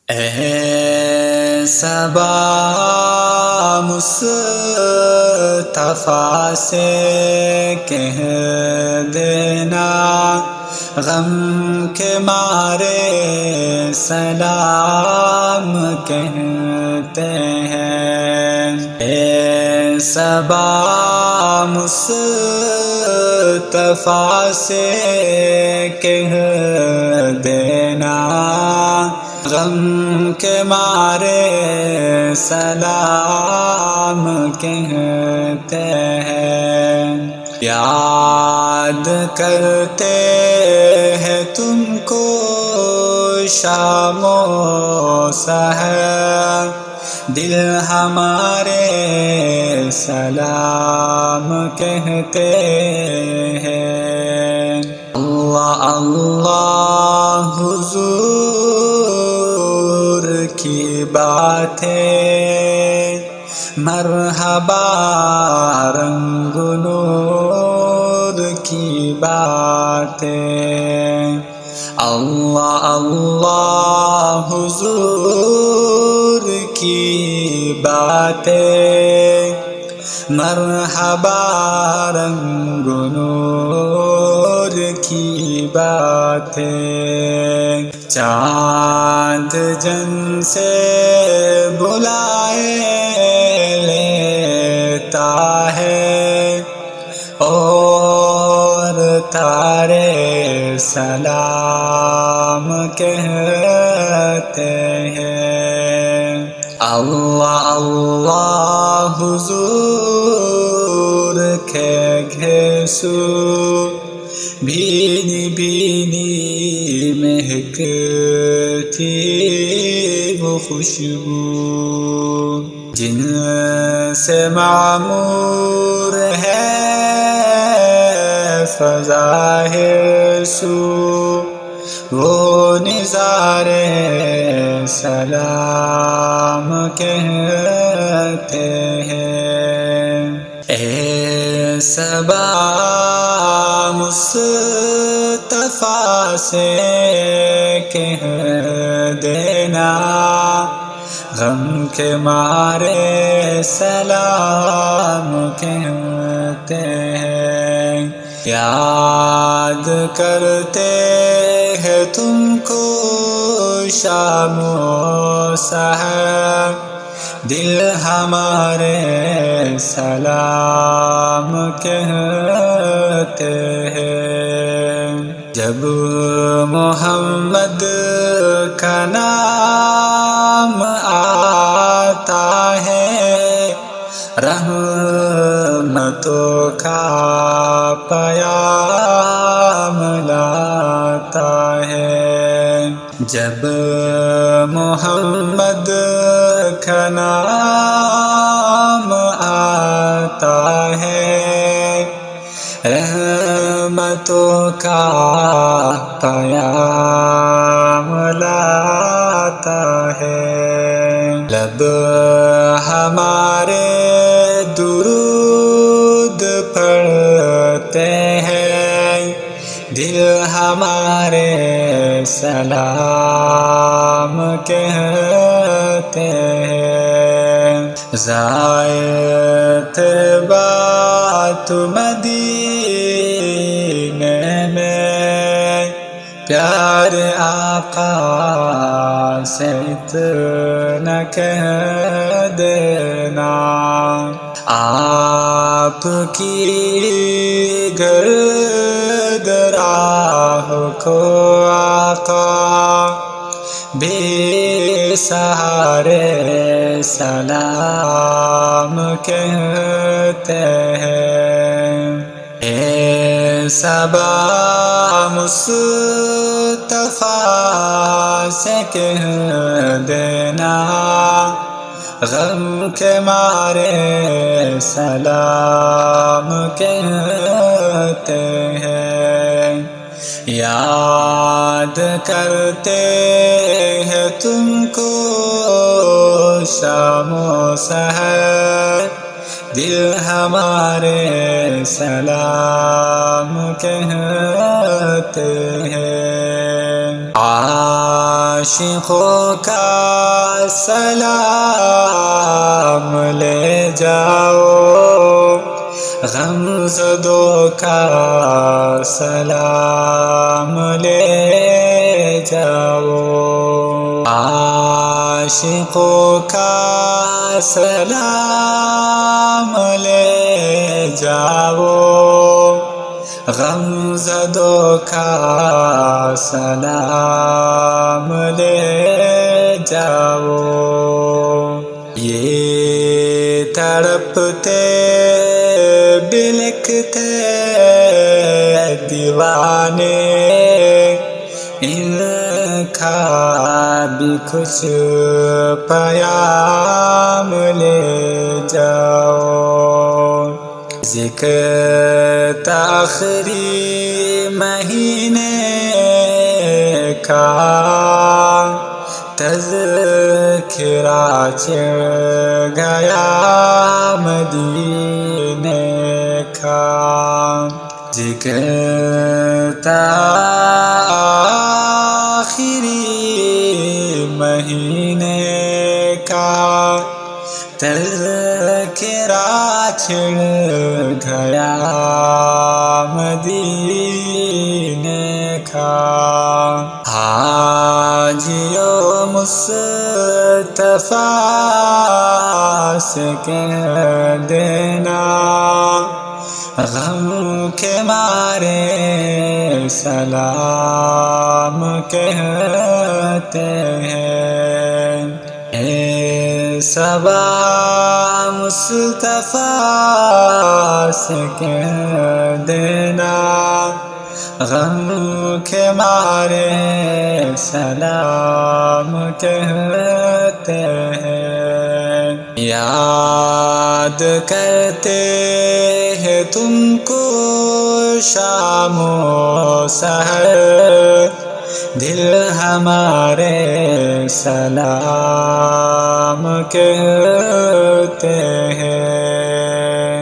اے صبا مصطفیٰ سے کہہ دینا غم کے مارے سلام کہتے ہیں۔ اے صبا مصطفیٰ سے کہہ دینا غم کے مارے سلام کہتے ہیں۔ یاد کرتے ہیں تم کو شام و سحر، دل ہمارے سلام کہتے ہیں۔ اللہ اللہ حضور کی باتیں، مرحبا رنگ نور کی باتیں، اللہ اللہ حضور کی باتیں، مرحبا رنگ نور کی باتیں۔ چاند جن سے بلائے لیتا ہے اور تارے سلام کہتے ہیں۔ اللہ اللہ حضور کے گھیسو بھینی بھینی مہکتی وہ خوشبو، جن سے معمور ہے فضائے سو، وہ نظارے سلام کہتے ہیں۔ اے صبا مصطفیٰ سے کہہ دینا غم کے مارے سلام کہتے ہیں۔ یاد کرتے ہیں تم کو شام و سحر، دل ہمارے سلام کہتے ہیں۔ جب محمد کا نام آتا ہے، رحمتوں کا پیام لاتا ہے۔ جب محمد کا نام آتا ہے، رحمتوں کا پیام لاتا ہے۔ لب ہمارے درود پڑھتے ہیں، دل ہمارے سلام کہتے ہیں۔ زائر بات مدینے میں، پیار آقا سے اتنا کہہ دینا، آپ کی گرد راہ کو آقا بے سہارے سلام کہتے ہیں۔ اے صبا مصطفیٰ سے کہہ دینا غم کے مارے سلام کہتے ہیں۔ یاد کرتے ہیں تم کو شام و سحر، دل ہمارے سلام کہتے ہیں۔ عاشقوں کا سلام لے جاؤ، غمزدوں کا سلام لے جاؤ، عاشقوں کا سلام لے جاؤ، غمزدوں کا سلام لے جاؤ۔ یہ تڑپتے بلکتے دیوانے، ان کا بھی کچھ پیام لے جاؤ۔ ذکر آخری مہینے کا، تذکرہ چڑھ گیا مدینے کا، ذکر آخری مہینے کا، تذکرہ چڑھ گیا مدینے کا۔ حاجیوں مصطفیٰ سے کہہ دینا، غم کے مارے سلام کہتے ہیں، اے صبا مصطفیٰ سے کہہ دینا، غم کے مارے سلام کہتے ہیں۔ یاد کرتے ہیں تم کو شام و سحر، دل ہمارے سلام کہتے ہیں۔